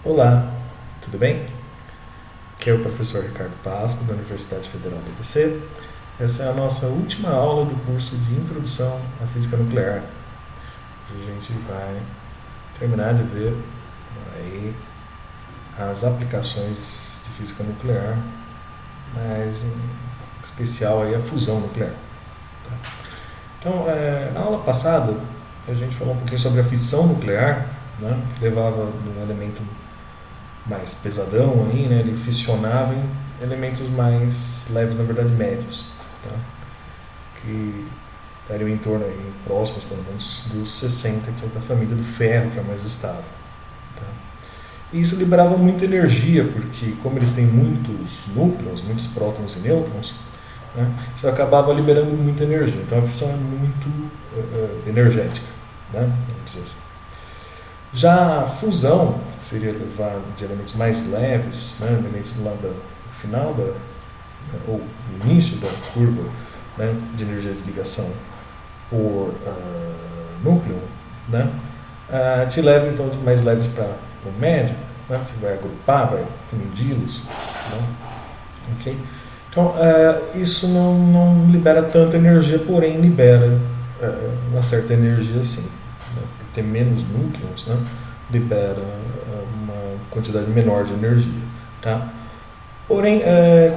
Olá, tudo bem? Aqui é o professor Ricardo Pasco, da Universidade Federal do ABC. Essa é a nossa última aula do curso de Introdução à Física Nuclear. Hoje a gente vai terminar de ver aí as aplicações de física nuclear, mas em especial aí a fusão nuclear. Tá? Então, na aula passada, a gente falou um pouquinho sobre a fissão nuclear, né, que levava num elemento mais pesadão aí, né, ele fissionava em elementos mais leves, na verdade médios, tá? Que estariam em torno aí, próximos pelo menos dos 60, que é da família do ferro, que é o mais estável, tá? E isso liberava muita energia, porque como eles têm muitos núcleos, muitos prótons e nêutrons, né, isso acabava liberando muita energia. Então a fissão é muito energética, né, vamos dizer assim. Já a fusão, que seria levar de elementos mais leves, né, elementos lá do final, ou no início da curva, né, de energia de ligação por núcleo, né, te leva então de mais leves para o médio, né, você vai agrupar, vai fundi-los, né, ok? Então, isso não libera tanta energia, porém libera uma certa energia sim. Ter menos núcleos, né, libera uma quantidade menor de energia, tá? Porém,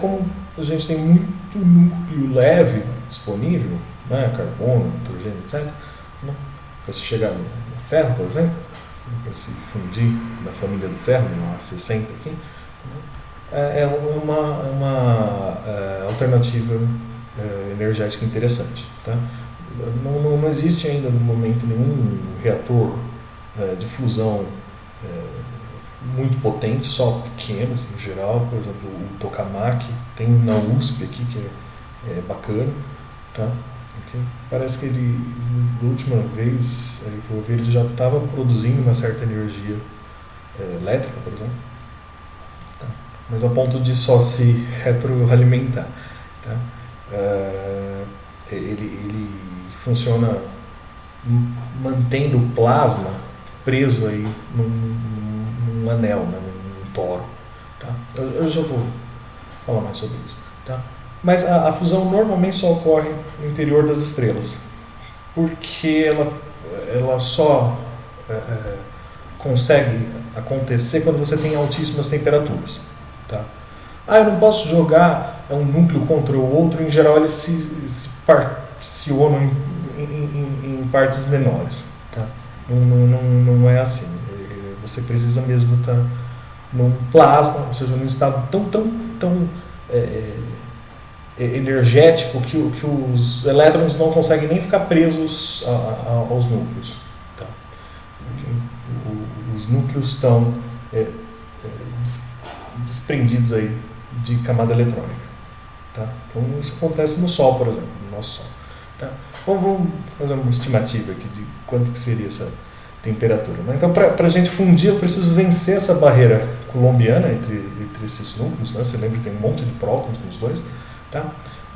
como a gente tem muito núcleo leve disponível, né, carbono, nitrogênio, etc., né, para se chegar no ferro, por exemplo, para se fundir na família do ferro, no A60 aqui, é uma alternativa energética interessante, tá? Não existe ainda no momento nenhum reator de fusão muito potente, só pequenos em geral. Por exemplo, o tokamak tem na USP aqui, que é bacana, tá? Okay? Parece que ele, da última vez que eu vi, ele já estava produzindo uma certa energia elétrica, por exemplo, tá? Mas a ponto de só se retroalimentar, tá? Ele funciona mantendo o plasma preso aí num anel, né, num toro, tá? Eu já vou falar mais sobre isso, tá? Mas a fusão normalmente só ocorre no interior das estrelas, porque ela só consegue acontecer quando você tem altíssimas temperaturas, tá? Eu não posso jogar um núcleo contra o outro. Em geral, eles se particionam em partes menores, tá? Não é assim. Você precisa mesmo estar num plasma, ou seja, num estado tão energético que os elétrons não conseguem nem ficar presos aos núcleos, tá? Os núcleos estão desprendidos aí de camada eletrônica, tá? Então isso acontece no Sol, por exemplo, no nosso Sol, tá? Vamos fazer uma estimativa aqui de quanto que seria essa temperatura, né? Então, para a gente fundir, eu preciso vencer essa barreira coulombiana entre esses núcleos, né? Você lembra que tem um monte de prótons nos dois, tá?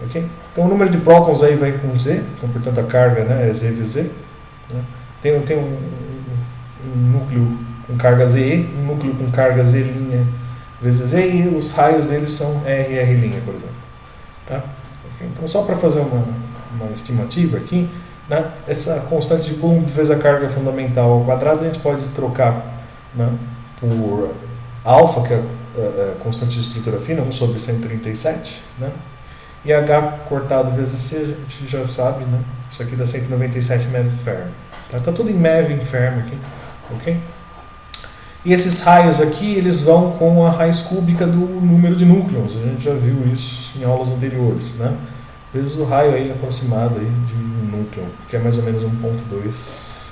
Okay? Então o número de prótons aí vai com Z, então portanto a carga, né, é ZVZ, né? Tem um núcleo com carga ZE, um núcleo com carga Z' vezes Z, e os raios deles são R', por exemplo, tá? Okay? Então, só para fazer uma estimativa aqui, né, essa constante de Coulomb vezes a carga fundamental ao quadrado, a gente pode trocar, né, por alfa, que é a constante de estrutura fina, 1 sobre 137, né, e H cortado vezes C, a gente já sabe, né, isso aqui dá 197 MeV Fermi. Tá tudo em MeV, em Fermi aqui, ok? E esses raios aqui, eles vão com a raiz cúbica do número de núcleos. A gente já viu isso em aulas anteriores, né? Vezes o raio aí aproximado aí de um núcleo, que é mais ou menos 1,2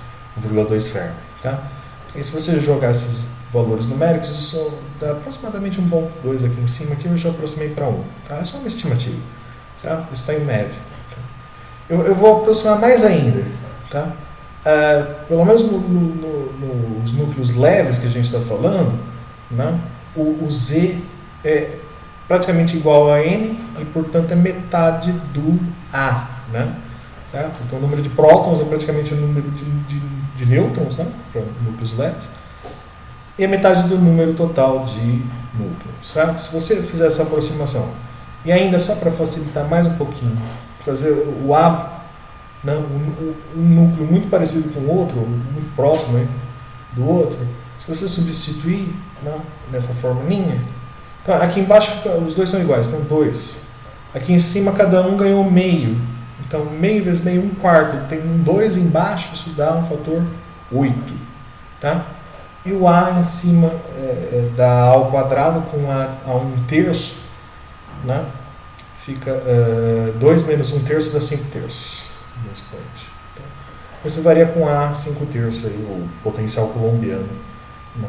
Fermi, tá? E se você jogar esses valores numéricos, isso dá aproximadamente 1,2 aqui em cima, aqui eu já aproximei para 1, tá? É só uma estimativa, certo? Isso está em MeV. Tá? Eu vou aproximar mais ainda, tá? Pelo menos nos núcleos leves que a gente está falando, né, o Z é praticamente igual a N e, portanto, é metade do A, né, certo? Então, o número de prótons é praticamente o número de nêutrons, né, para núcleos leves. e a metade do número total de núcleos, certo? Se você fizer essa aproximação, e ainda só para facilitar mais um pouquinho, fazer o A, né, um núcleo muito parecido com o outro, muito próximo aí do outro, se você substituir, né, nessa formulinha, então aqui embaixo os dois são iguais, então 2. Aqui em cima cada um ganhou meio, então meio vezes meio, 1/4, tem um 2 embaixo, isso dá um fator 8, tá? E o A em cima dá A ao quadrado com A a 1/3, né? Fica 2 menos 1/3 dá 5/3. Então, isso varia com A 5/3, aí, o potencial colombiano, né?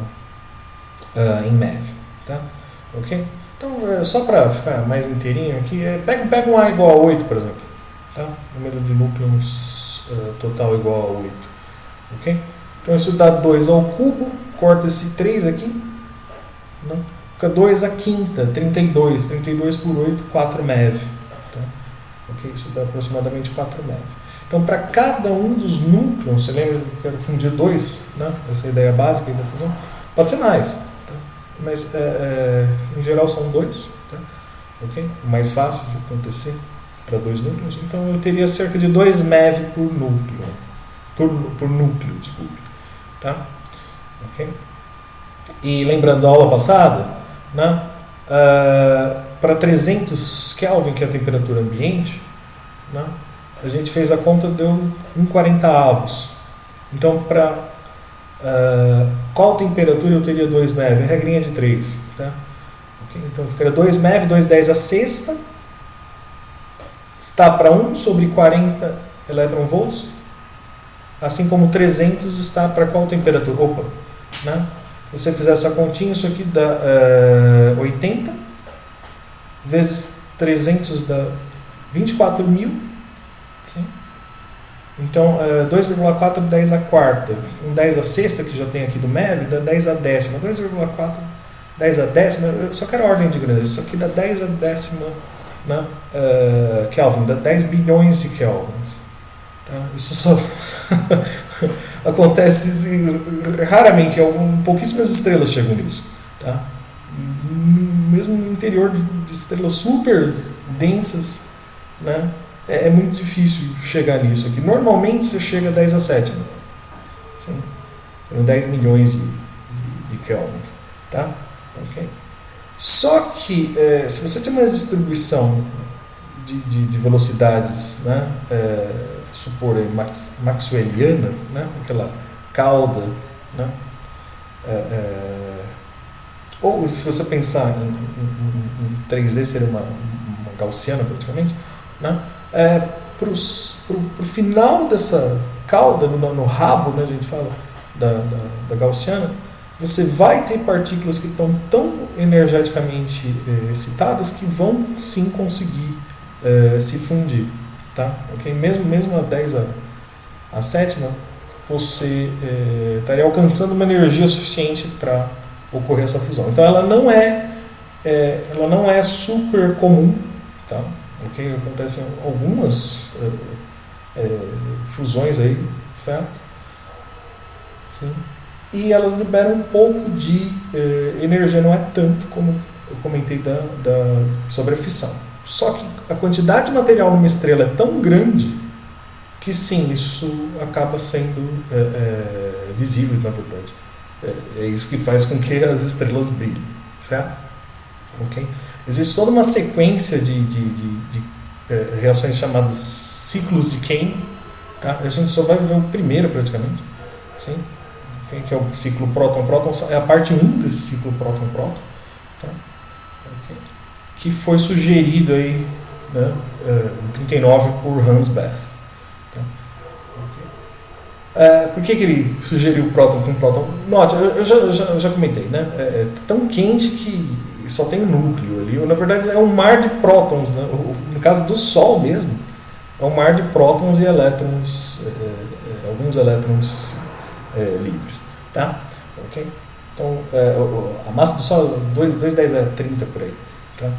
Em MeV. Tá? Ok? Então, só para ficar mais inteirinho aqui, pega um A igual a 8, por exemplo. Tá? Número de núcleos total igual a 8. Ok? Então isso dá 2 ao cubo, corta esse 3 aqui, né? Fica 2 à quinta, 32. 32 por 8, 4 MeV. Tá? Okay? Isso dá aproximadamente 4 MeV. Então, para cada um dos núcleos, você lembra que eu quero fundir 2, né? Essa é a ideia básica da fusão, pode ser mais, tá? Mas em geral são 2, tá? Okay? Mais fácil de acontecer para 2 núcleos. Então eu teria cerca de 2 MeV por núcleo. Por núcleo, desculpe. Tá? Okay? E lembrando da aula passada, né, para 300 Kelvin, que é a temperatura ambiente, né, a gente fez a conta, deu 1/40. Então, para qual temperatura eu teria 2 MeV? Regrinha de 3. Tá? Okay? Então, ficaria 2 MeV, 2/10 está para 1 sobre 40 elétron-volts, assim como 300 está para qual temperatura? Opa! Né? Se você fizer essa continha, isso aqui dá 80 vezes 300 dá 24.000. Sim? Então, 2,4 10 à quarta. 10 à sexta, que já tem aqui do MeV, dá 10 à décima. 2,4 10 à décima, eu só quero a ordem de grandeza. Isso aqui dá 10 à décima, né, Kelvin, dá 10 bilhões de Kelvins. Tá? Isso só acontece raramente, pouquíssimas estrelas chegam nisso. Tá? Mesmo no interior de estrelas super densas, né, é muito difícil chegar nisso aqui. Normalmente você chega a 10 à sétima. Sim. São 10 milhões de Kelvins. Tá? Okay. Só que, se você tem uma distribuição de velocidades, né, supor maxwelliana, né, aquela cauda, né, ou se você pensar em 3D, seria uma gaussiana praticamente, né, para o final dessa cauda, no rabo, né, a gente fala da gaussiana, você vai ter partículas que estão tão energeticamente excitadas que vão sim conseguir se fundir. Tá? Okay? Mesmo a 10 à sétima, você estaria alcançando uma energia suficiente para ocorrer essa fusão. Então ela não é super comum. Tá? Okay? Acontecem algumas fusões aí, certo? Sim. E elas liberam um pouco de energia, não é tanto como eu comentei sobre a fissão. Só que a quantidade de material numa estrela é tão grande que sim, isso acaba sendo visível, na verdade. É isso que faz com que as estrelas brilhem, certo? Okay? Existe toda uma sequência de reações chamadas ciclos de Kane. Tá? A gente só vai ver o primeiro praticamente. Sim? Que é o ciclo próton-próton, é a parte 1 desse ciclo próton-próton, tá? Okay. Que foi sugerido aí, né, em 39 por Hans Bethe. Tá? Okay. Por que ele sugeriu próton com próton? Note, eu já comentei, né? É tão quente que só tem um núcleo ali. Na verdade, é um mar de prótons, né? No caso do Sol mesmo, é um mar de prótons e elétrons, alguns elétrons livres, tá? Okay? Então, a massa do Sol é 2,10 a 30 por aí, tá?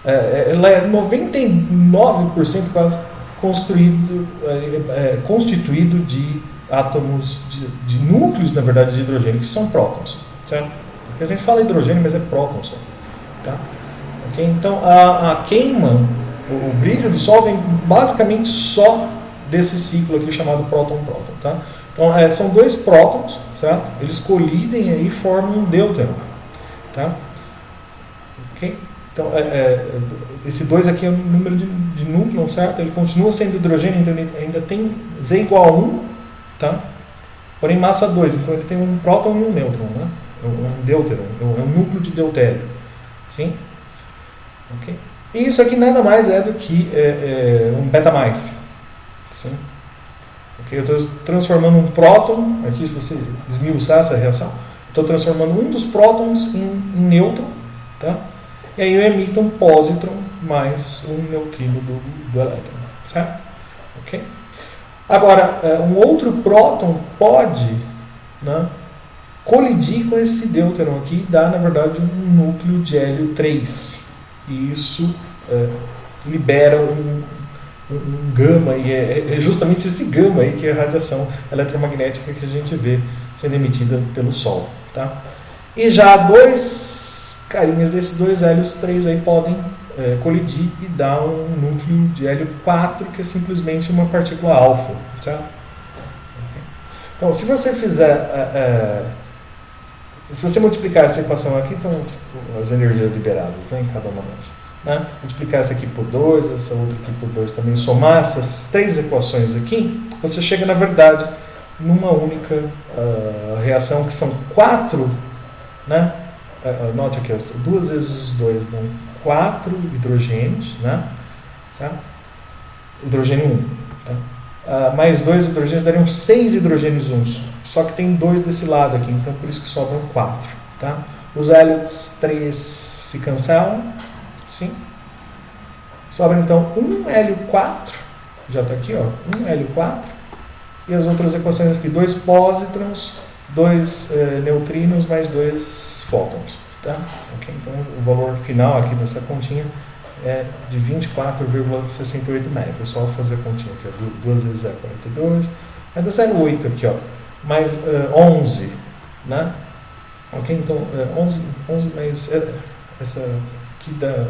Ela é 99% quase constituído de átomos, de núcleos, na verdade, de hidrogênio, que são prótons. certo? Porque a gente fala hidrogênio, mas é próton só, tá? Okay? Então, a queima, o brilho do Sol vem basicamente só desse ciclo aqui chamado próton-próton, tá? Então, são dois prótons, certo? Eles colidem aí e formam um deuteron, tá? Ok? Então, esse 2 aqui é o número de núcleon, certo? Ele continua sendo hidrogênio, então ele ainda tem Z igual a 1, tá? Porém, massa 2, então ele tem um próton e um nêutron, né? Um deuteron, é um núcleo de deutério, sim? Ok? E isso aqui nada mais é do que um beta mais, sim? Okay? Eu estou transformando um próton, aqui se você esmiuçar essa reação, estou transformando um dos prótons em nêutron, tá? E aí eu emito um pósitron mais um neutrino do elétron, certo? Okay? Agora, um outro próton pode, né, colidir com esse deuteron aqui e dar, na verdade, um núcleo de hélio 3. E isso libera um gama, e é justamente esse gama aí que é a radiação eletromagnética que a gente vê sendo emitida pelo Sol, tá? E já dois carinhas desses dois hélios 3 aí podem colidir e dar um núcleo de hélio 4, que é simplesmente uma partícula alfa, certo? Então, se você fizer se você multiplicar essa equação aqui, então as energias liberadas, né, em cada uma delas, né? Multiplicar essa aqui por 2, essa outra aqui por 2 também, somar essas três equações aqui, você chega, na verdade, numa única reação, que são 4, né? Note aqui, 2 vezes 2 dão 4 hidrogênios, né? Certo? Hidrogênio 1. Tá? Mais 2 hidrogênios dariam 6 hidrogênios 1. Só que tem 2 desse lado aqui, então por isso que sobram 4. Tá? Os hélios 3 se cancelam. Sim. Sobra então um hélio 4. Já está aqui, ó, um hélio 4. E as outras equações aqui, 2 pósitrons, 2 neutrinos mais 2 fótons. Tá? Okay? Então o valor final aqui dessa continha é de 24,68 MeV. É só fazer a continha aqui, 2 vezes 42, vai dar 0,8 aqui, ó, mais 11, né? Ok, então 11 mais essa aqui dá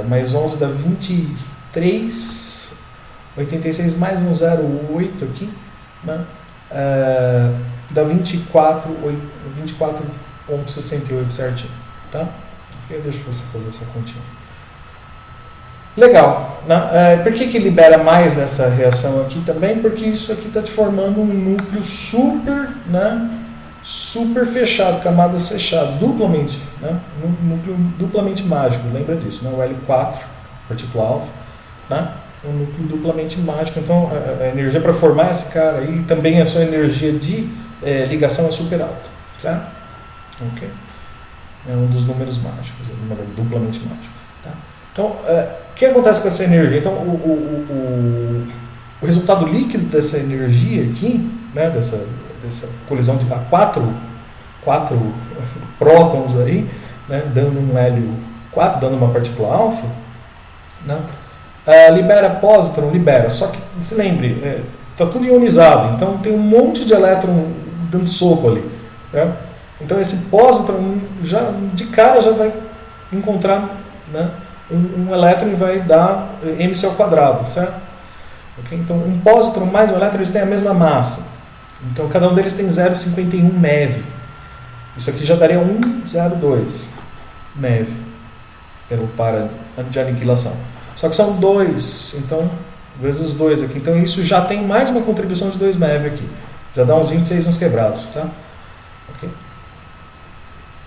mais 11 dá 23,86 mais um 0,8 aqui, né? Dá 24,68 certinho, tá? Ok, deixa você fazer essa continha. Legal, né? Por que libera mais nessa reação aqui também? Porque isso aqui está te formando um núcleo super, né? Super fechado, camadas fechadas, duplamente, né? Um núcleo duplamente mágico, lembra disso, né? O L4, partícula alfa, né? Um núcleo duplamente mágico. Então a energia para formar esse cara aí, também a sua energia de ligação é super alta, certo? Ok? É um dos números mágicos, duplamente mágico, tá? Então, o que acontece com essa energia? Então, o resultado líquido dessa energia aqui, né, dessa colisão de 4 prótons aí, né, dando um hélio 4, dando uma partícula alfa, né, libera pósitron, só que se lembre, está tudo ionizado, então tem um monte de elétron dando soco ali, certo? Então esse pósitron já de cara já vai encontrar, né, um elétron e vai dar mc ao quadrado, certo? Okay? Então um pósitron mais um elétron, eles têm a mesma massa. Então cada um deles tem 0,51 MeV. Isso aqui já daria 1,02 MeV pelo par de aniquilação. Só que são 2, então vezes 2 aqui. Então isso já tem mais uma contribuição de 2 MeV aqui. Já dá uns 26 nos quebrados, tá? Okay?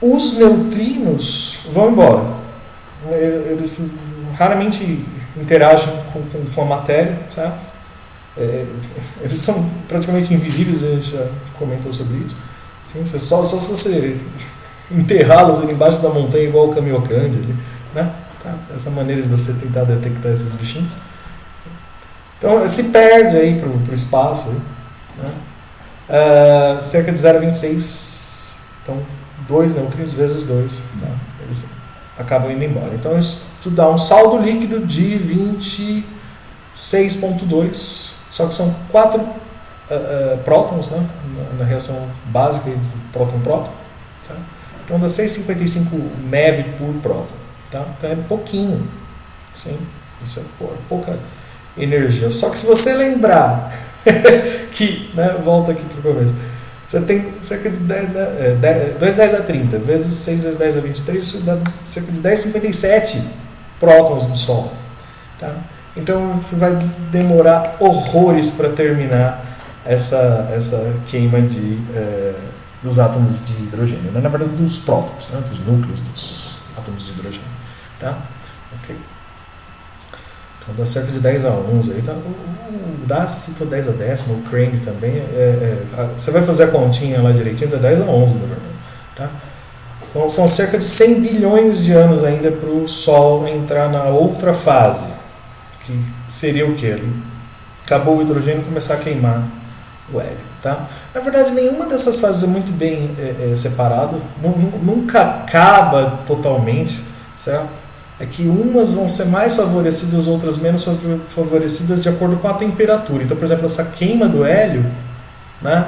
Os neutrinos vão embora. Eles raramente interagem com a matéria, certo? Eles são praticamente invisíveis, a gente já comentou sobre isso. Sim, só se você enterrá-los ali embaixo da montanha, igual o Kamiokande, né? Tá? Essa maneira de você tentar detectar esses bichinhos. Então, se perde aí para o espaço. Aí, né? Cerca de 0,26. Então, 2 neutrinos vezes 2. Tá? Eles acabam indo embora. Então, isso dá um saldo líquido de 26,2. Só que são 4 prótons, né, na reação básica de próton-próton. Tá? Então dá 6,55 MeV por próton. Tá? Então é pouquinho. Sim? Isso é pouca energia. Só que se você lembrar que, né, volta aqui para o começo, você tem cerca de 2,10 a 30 vezes 6 vezes 10 a 23, isso dá cerca de 10,57 prótons no Sol. Tá? Então você vai demorar horrores para terminar essa queima dos átomos de hidrogênio, né? Na verdade dos prótons, né? Dos núcleos dos átomos de hidrogênio. Tá? Okay. Então dá cerca de 10 a 11. Aí, tá? O DAS cita 10 a décimo, o Crane também. Você vai fazer a continha lá direitinho, dá 10 a 11, na verdade. Tá? Então são cerca de 100 bilhões de anos ainda para o Sol entrar na outra fase, que seria o quê? Acabou o hidrogênio e começar a queimar o hélio. Tá? Na verdade, nenhuma dessas fases é muito bem separada, nunca acaba totalmente, certo? É que umas vão ser mais favorecidas, outras menos favorecidas de acordo com a temperatura. Então, por exemplo, essa queima do hélio, né?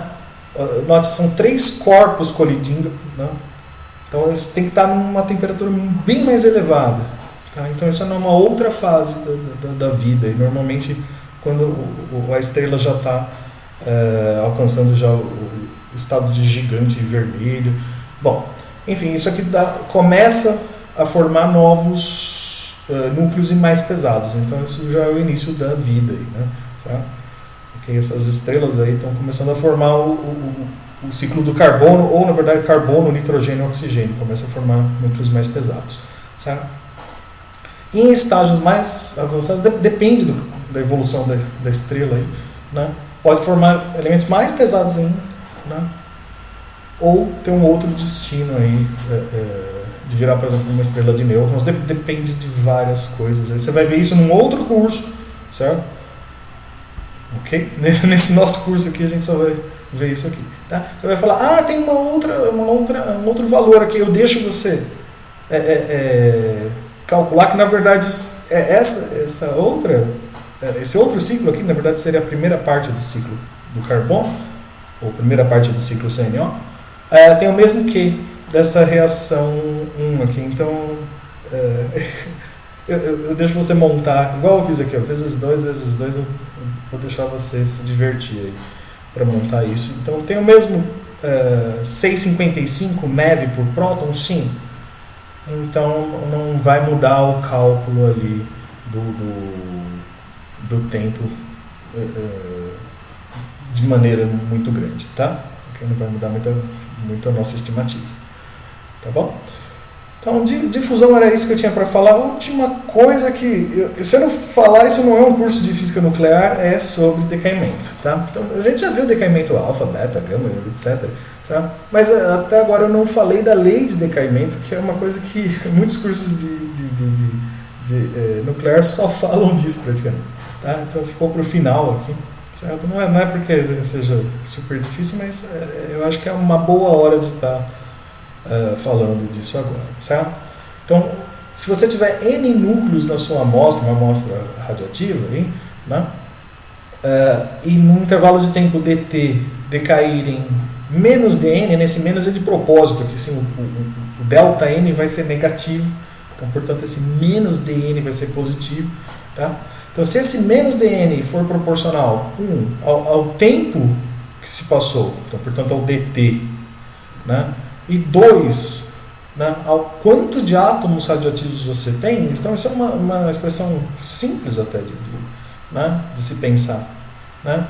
Note, são 3 corpos colidindo, né? Então isso tem que estar numa temperatura bem mais elevada. Tá? Então isso é numa outra fase da vida. E normalmente quando a estrela já está alcançando já o estado de gigante vermelho. Bom, enfim, isso aqui começa a formar novos núcleos e mais pesados. Então isso já é o início da vida. Aí, né? Certo? Okay, essas estrelas aí estão começando a formar o ciclo do carbono, ou na verdade carbono, nitrogênio e oxigênio, começa a formar núcleos mais pesados. Certo? E em estágios mais avançados, depende da evolução da estrela, aí, né? Pode formar elementos mais pesados ainda, né? Ou ter um outro destino aí, de virar, por exemplo, uma estrela de nêutrons. Depende de várias coisas. Aí você vai ver isso num outro curso, certo? Ok? Nesse nosso curso aqui a gente só vai ver isso aqui. Tá? Você vai falar, tem um outro valor aqui, eu deixo você calcular que na verdade esse outro ciclo aqui, na verdade seria a primeira parte do ciclo do carbono, ou primeira parte do ciclo CNO, tem o mesmo Q dessa reação 1 aqui. Então eu deixo você montar, igual eu fiz aqui, ó, vezes 2, eu vou deixar você se divertir aí para montar isso. Então tem o mesmo 6,55 MeV por próton, sim. Então não vai mudar o cálculo ali do tempo de maneira muito grande, tá? Porque não vai mudar muito a nossa estimativa. Tá bom? Então, de fusão era isso que eu tinha para falar. A última coisa que, se eu não falar, isso não é um curso de física nuclear, é sobre decaimento, tá? Então, a gente já viu decaimento alfa, beta, gama, etc. Tá? Mas até agora eu não falei da lei de decaimento, que é uma coisa que muitos cursos de nuclear só falam disso praticamente. Tá? Então, ficou para o final aqui. Certo? Não é porque seja super difícil, mas eu acho que é uma boa hora de estar falando disso agora, certo? Então, se você tiver N núcleos na sua amostra, uma amostra radioativa, aí, né? E num intervalo de tempo dt decaírem menos dN, nesse menos é de propósito, que assim, o delta N vai ser negativo, então, portanto, esse menos dN vai ser positivo, tá? Então, se esse menos dN for proporcional ao tempo que se passou, então, portanto, ao dt, né? E 2, né, ao quanto de átomos radioativos você tem, então isso é uma expressão simples até de se pensar. Né?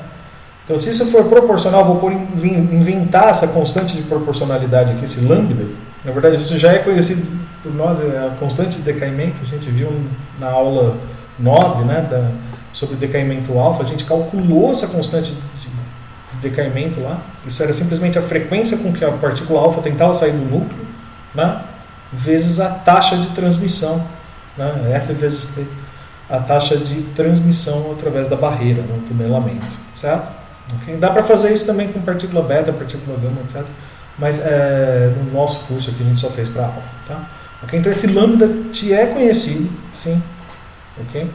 Então, se isso for proporcional, vou inventar essa constante de proporcionalidade aqui, esse lambda. Na verdade, isso já é conhecido por nós, é a constante de decaimento, a gente viu na aula 9, né, sobre decaimento alfa, a gente calculou essa constante de decaimento lá. Isso era simplesmente a frequência com que a partícula alfa tentava sair do núcleo, né, vezes a taxa de transmissão, né, F vezes T, a taxa de transmissão através da barreira, né, o tunelamento, certo? Okay? Dá para fazer isso também com partícula beta, partícula gama, etc. Mas no nosso curso aqui a gente só fez para alfa, tá? Okay? Então esse lambda T é conhecido, sim, ok?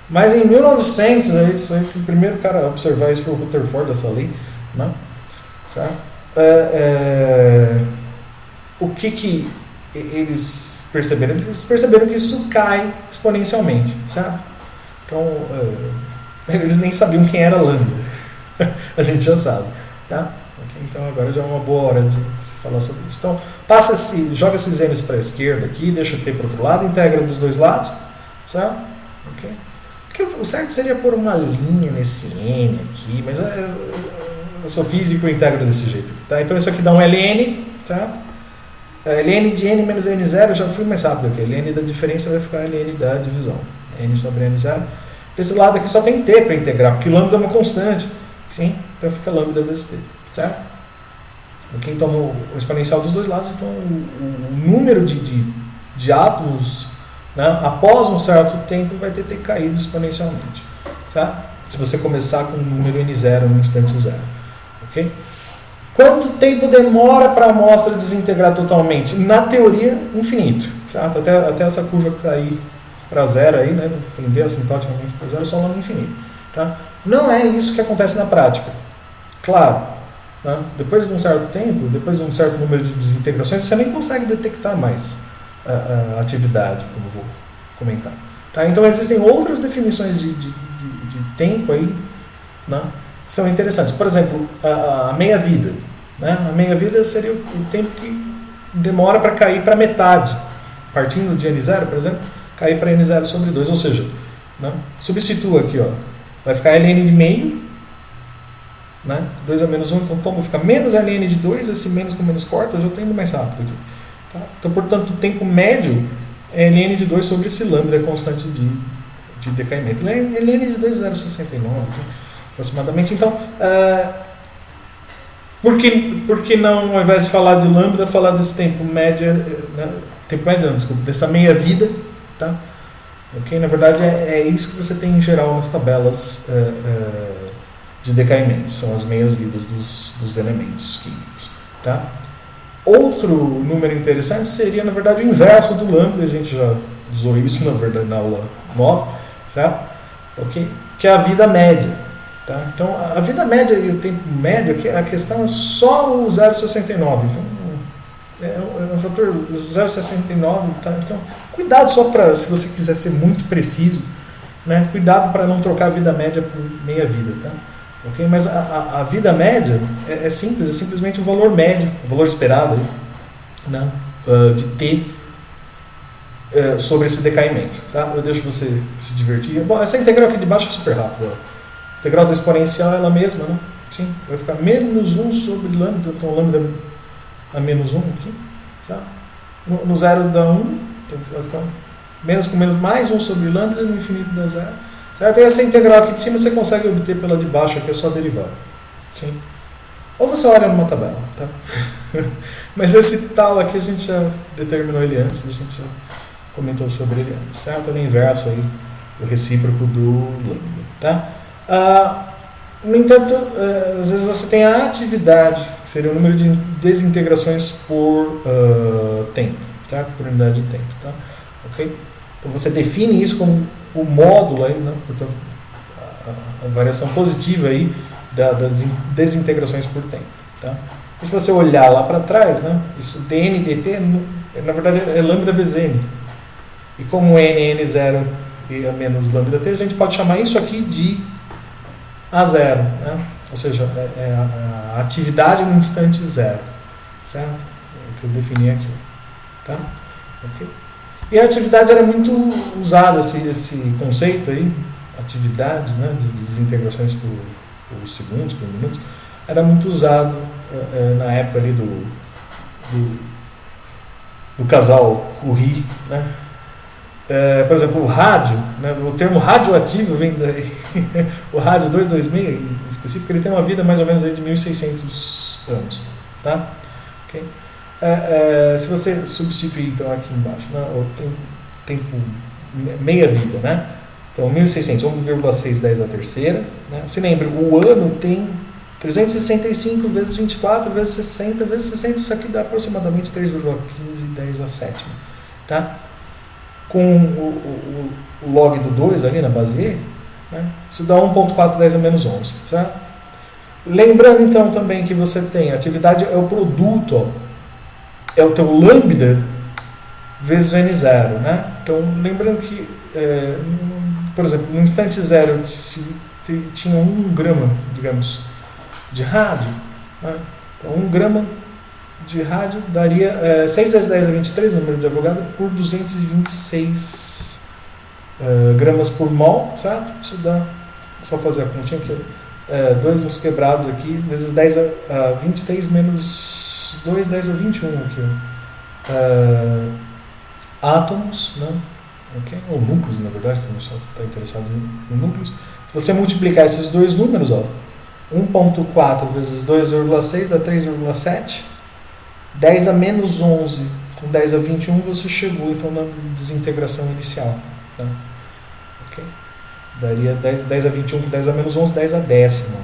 Mas em 1900, isso aí, o primeiro cara a observar isso foi o Rutherford, essa lei, né? Certo? o que eles perceberam? Eles perceberam que isso cai exponencialmente, sabe? Então, eles nem sabiam quem era lambda. A gente já sabe, tá? Okay, então agora já é uma boa hora de se falar sobre isso. Então, joga esses n's para a esquerda aqui, deixa o t para o outro lado, integra dos dois lados, certo? Okay. Porque o certo seria pôr uma linha nesse n aqui, mas eu sou físico e integro desse jeito aqui, tá? Então isso aqui dá um ln, certo? Ln de n menos n0, eu já fui mais rápido aqui. Ln da diferença vai ficar ln da divisão. N sobre n0. Esse lado aqui só tem t para integrar, porque lambda é uma constante. Sim? Então fica lambda vezes t, certo? Okay? Então o exponencial dos dois lados, então o número de átomos, né, após um certo tempo vai ter caído exponencialmente, certo? Se você começar com o número n0 no instante zero. Ok? Quanto tempo demora para a amostra desintegrar totalmente? Na teoria, infinito, certo? Até essa curva cair para zero aí, né? Tender assintoticamente para zero, só no infinito, tá? Não é isso que acontece na prática. Claro, né? Depois de um certo tempo, depois de um certo número de desintegrações, você nem consegue detectar mais a atividade, como eu vou comentar. Tá? Então existem outras definições de tempo aí, né, que são interessantes. Por exemplo, a meia-vida. Né? A meia-vida seria o tempo que demora para cair para metade. Partindo de n0, por exemplo, cair para n0 sobre 2. Ou seja, né, substitua aqui, ó, vai ficar ln de meio, né, 2 a menos 1, então como fica menos ln de 2, esse menos com menos corta, eu já estou indo mais rápido aqui. Tá? Então, portanto, o tempo médio é ln de 2 sobre esse lambda constante de decaimento. ln de 2 é 0,69, aproximadamente. Então, por que não, ao invés de falar de lambda, falar desse tempo médio, né, dessa meia-vida, tá? Okay? Na verdade, é isso que você tem em geral nas tabelas de decaimento, são as meias-vidas dos elementos químicos. Tá? Outro número interessante seria, na verdade, o inverso do lambda, a gente já usou isso, na verdade, na aula 9, tá? Okay? Que é a vida média. Tá? Então, a vida média e o tempo médio, a questão é só o 0,69. Então, é um fator 0,69. Tá? Então, cuidado só para, se você quiser ser muito preciso, né? Cuidado para não trocar a vida média por meia-vida. Tá? Okay? Mas a vida média é simples, é simplesmente o valor médio, o valor esperado aí, né? De T sobre esse decaimento. Tá? Eu deixo você se divertir. Bom, essa integral aqui de baixo é super rápida. A integral da exponencial é ela mesma, né? Sim, vai ficar menos 1 sobre lambda, então lambda a menos 1 aqui. Tá? No zero dá 1, então vai ficar menos com menos mais 1 sobre lambda, no infinito dá 0. Certo? E essa integral aqui de cima você consegue obter pela de baixo, aqui é só derivar. Sim. Ou você olha numa tabela, tá? Mas esse tal aqui a gente já determinou ele antes, a gente já comentou sobre ele antes, certo? Ele é inverso aí, o recíproco do lambda, tá? No entanto, às vezes você tem a atividade, que seria o número de desintegrações por tempo, tá? Por unidade de tempo, tá? Ok? Então você define isso como o módulo aí, né? Portanto, a variação positiva aí das desintegrações por tempo, tá? E se você olhar lá para trás, né? Isso dn dt, na verdade é lambda vezes n. E como n0 e a menos lambda t, a gente pode chamar isso aqui de A0, né? Ou seja, é a atividade no instante zero, certo? É o que eu defini aqui, tá? Ok? E a atividade era muito usada, esse conceito aí, atividade, né, de desintegrações por segundos, por minutos, era muito usado na época ali do casal Curie, né? Por exemplo, o rádio, né, o termo radioativo vem daí. O rádio 226, em específico, ele tem uma vida mais ou menos aí de 1.600 anos. Tá? Okay? Se você substituir então aqui embaixo, né, o tempo meia vida, né? Então 1.600, 1,6 10 a terceira. Né? Se lembra, o ano tem 365 vezes 24 vezes 60 vezes 60, isso aqui dá aproximadamente 3,15 10 a sétima. Tá? Com o log do 2 ali na base E, né, isso dá 1,4 10 a menos 11. Certo? Lembrando então também que você tem, a atividade é o produto, ó, é o teu lambda vezes o n0, né? Então, lembrando que, por exemplo, no instante zero tinha 1 grama, digamos, de rádio, né? Então, 1 grama de rádio daria 6 vezes 10 a 23, número de Avogadro, por 226 gramas por mol, certo? Isso dá, só fazer a continha aqui, 2 uns quebrados aqui, vezes 10 a 23 menos 2, 10 a 21 aqui, átomos, né? Okay? Ou núcleos, na verdade, que a gente só está interessado em núcleos. Se você multiplicar esses dois números, 1.4 vezes 2,6 dá 3,7. 10 a menos 11 com 10 a 21 você chegou então na desintegração inicial. Tá? Okay? Daria 10 a 21 com 10 a menos 11, 10 a décima.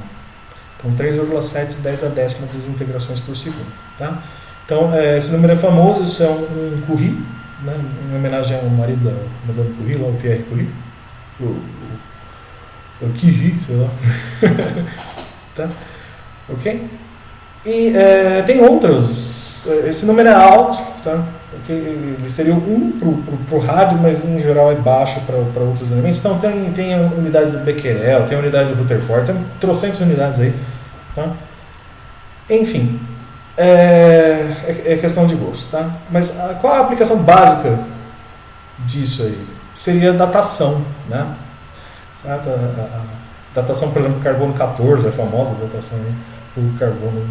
Então 3,7, 10 a décima desintegrações por segundo. Tá? Então esse número é famoso, isso é um Curie, né? Em homenagem ao marido da Madame Curie, lá, o Pierre Curie. O Curie, sei lá. Tá? Ok? E tem outras. Esse número é alto, tá? Okay? Ele seria 1 para o rádio, mas em geral é baixo para outros elementos. Então tem a unidade do Becquerel, tem a unidade do Rutherford, tem trocentas unidades aí. Tá? Enfim, é questão de gosto. Tá? Mas qual a aplicação básica disso aí? Seria a datação. Né? Certo? A datação, por exemplo, do carbono 14, a famosa datação aí, por carbono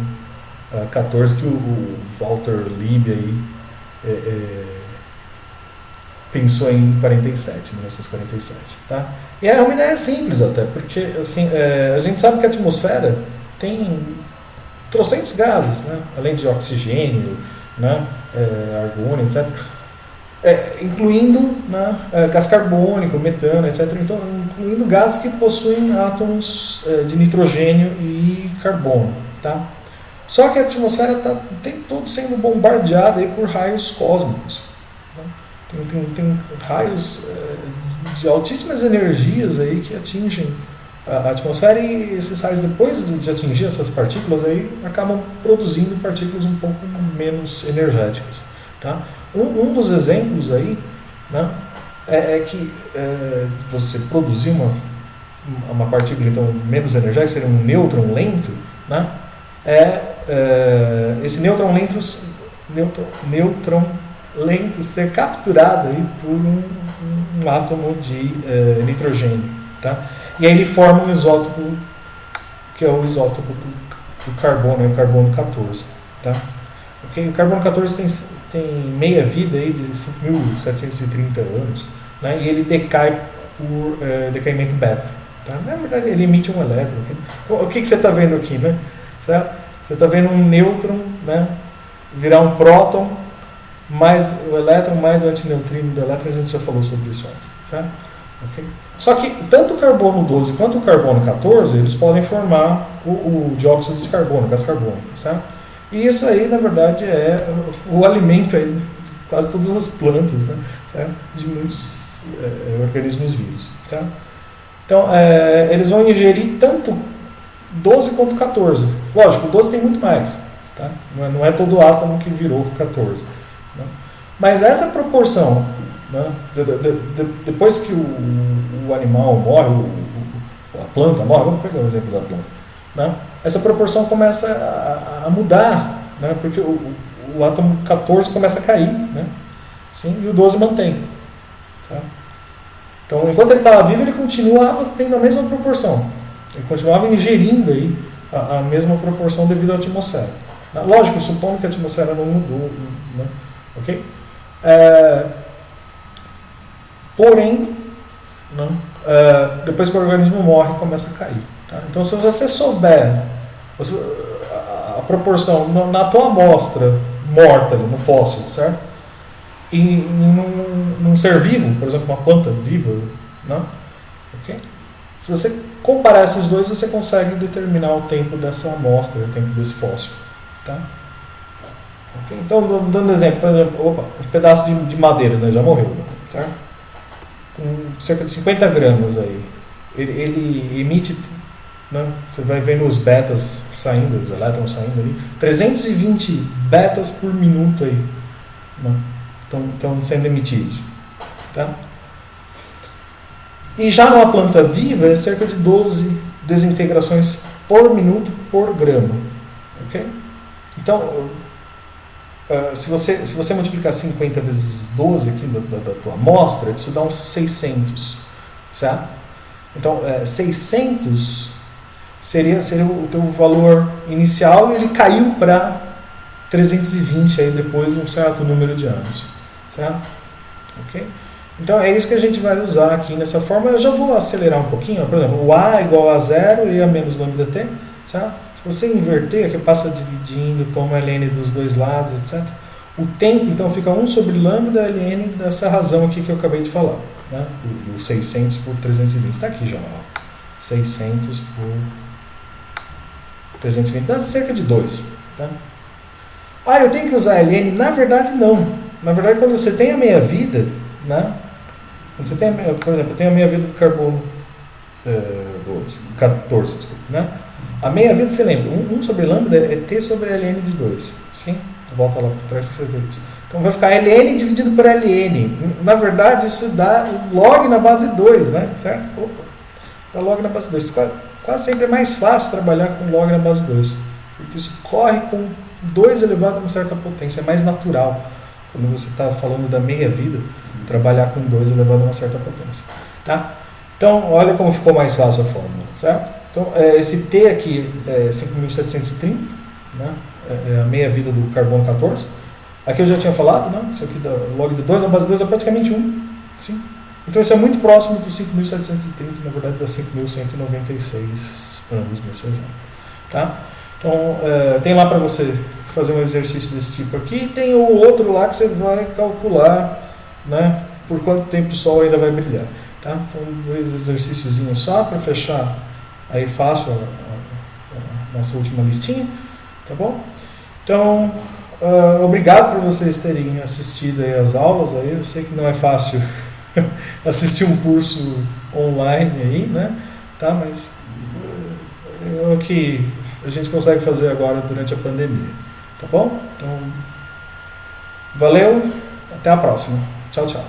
14, que o Walter Lieb aí, pensou em 1947. Tá? E é uma ideia simples até, porque assim, a gente sabe que a atmosfera tem trocentos gases, né? Além de oxigênio, né? Argônio, etc. Incluindo, né? Gás carbônico, metano, etc. Então, incluindo gases que possuem átomos de nitrogênio e carbono. Tá? Só que a atmosfera está o tempo todo sendo bombardeada aí por raios cósmicos. Né? Tem raios de altíssimas energias aí que atingem a atmosfera, e esses raios, depois de atingir essas partículas, aí, acabam produzindo partículas um pouco menos energéticas. Tá? Um dos exemplos aí, né, é que você produzir uma partícula então, menos energética, seria um nêutron lento, né? Esse nêutron lento ser capturado aí por um átomo de nitrogênio. Tá? E aí ele forma um isótopo, que é o isótopo do carbono, o carbono 14. Tá? Okay? O carbono 14 tem meia vida aí de 5.730 anos, né? E ele decai por decaimento beta. Tá? Na verdade, ele emite um elétron. O que você está vendo aqui? Né? Certo? Você está vendo um nêutron, né, virar um próton, mais o elétron, mais o antineutrino do elétron, a gente já falou sobre isso antes. Certo? Okay? Só que tanto o carbono 12 quanto o carbono 14, eles podem formar o dióxido de carbono, gás carbônico. Certo? E isso aí, na verdade, é o alimento aí de quase todas as plantas, né, certo? De muitos organismos vivos. Certo? Então, eles vão ingerir tanto 12 quanto 14. Lógico, o 12 tem muito mais. Tá? Não é todo átomo que virou 14. Né? Mas essa proporção, né, depois que o animal morre, a planta morre, vamos pegar o exemplo da planta, né? Essa proporção começa a mudar, né? Porque o átomo 14 começa a cair, né? Sim, e o 12 mantém. Tá? Então, enquanto ele estava vivo, ele continuava tendo a mesma proporção. Ele continuava ingerindo aí a mesma proporção devido à atmosfera. Lógico, supondo que a atmosfera não mudou. Né? Okay? Porém, né? Depois que o organismo morre, começa a cair. Tá? Então, se você souber a proporção na tua amostra morta, ali, no fóssil, certo? E num ser vivo, por exemplo, uma planta viva, né? Okay? Se você comparar esses dois, você consegue determinar o tempo dessa amostra, o tempo desse fóssil. Tá? Okay? Então, dando exemplo, por exemplo, um pedaço de madeira, né, já morreu, certo? Com cerca de 50 gramas aí, ele emite né? Você vai vendo os betas saindo, os elétrons saindo ali, 320 betas por minuto aí, né? Estão sendo emitidos, tá? E já numa planta viva é cerca de 12 desintegrações por minuto por grama, ok? Então, se você multiplicar 50 vezes 12 aqui da tua amostra, isso dá uns 600, certo? Então, 600 seria o teu valor inicial, e ele caiu para 320 aí depois de um certo número de anos, certo? Ok? Então é isso que a gente vai usar aqui nessa forma. Eu já vou acelerar um pouquinho, por exemplo, o A igual a 0 e A menos lambda T, certo? Se você inverter, que passa dividindo, toma ln dos dois lados, etc. O tempo, então, fica 1 sobre lambda ln dessa razão aqui que eu acabei de falar, né? Do 600 por 320. Está aqui já, ó. 600 por 320, dá cerca de 2. Tá? Eu tenho que usar ln? Na verdade, não. Na verdade, quando você tem a meia-vida, né? Quando você tem, por exemplo, eu tenho a meia-vida do carbono 14, desculpa, né? A meia-vida, você lembra, 1 sobre lambda é t sobre ln de 2. Sim? Volta lá para trás que você vê isso. Então vai ficar ln dividido por ln. Na verdade, isso dá log na base 2, né? Certo? Opa, dá log na base 2. Quase sempre é mais fácil trabalhar com log na base 2. Porque isso corre com 2 elevado a uma certa potência. É mais natural, quando você está falando da meia-vida, trabalhar com 2 elevado a uma certa potência. Tá? Então, olha como ficou mais fácil a fórmula, certo? Então, esse T aqui é 5.730, né? É a meia-vida do carbono 14. Aqui eu já tinha falado, né? Isso aqui da log de 2 na base 2 é praticamente 1. Sim. Então, isso é muito próximo dos 5.730, na verdade, dá 5.196 anos nesse exemplo. Tá? Então, tem lá para você fazer um exercício desse tipo aqui. Tem o outro lá que você vai calcular, né, por quanto tempo o Sol ainda vai brilhar. Tá? São 2 exercíciozinhos só para fechar aí fácil a nossa última listinha. Tá bom? Então, obrigado por vocês terem assistido aí as aulas. Aí. Eu sei que não é fácil assistir um curso online aí, né? Tá? Mas é o que a gente consegue fazer agora durante a pandemia. Tá bom? Então, valeu, até a próxima. Tchau, tchau.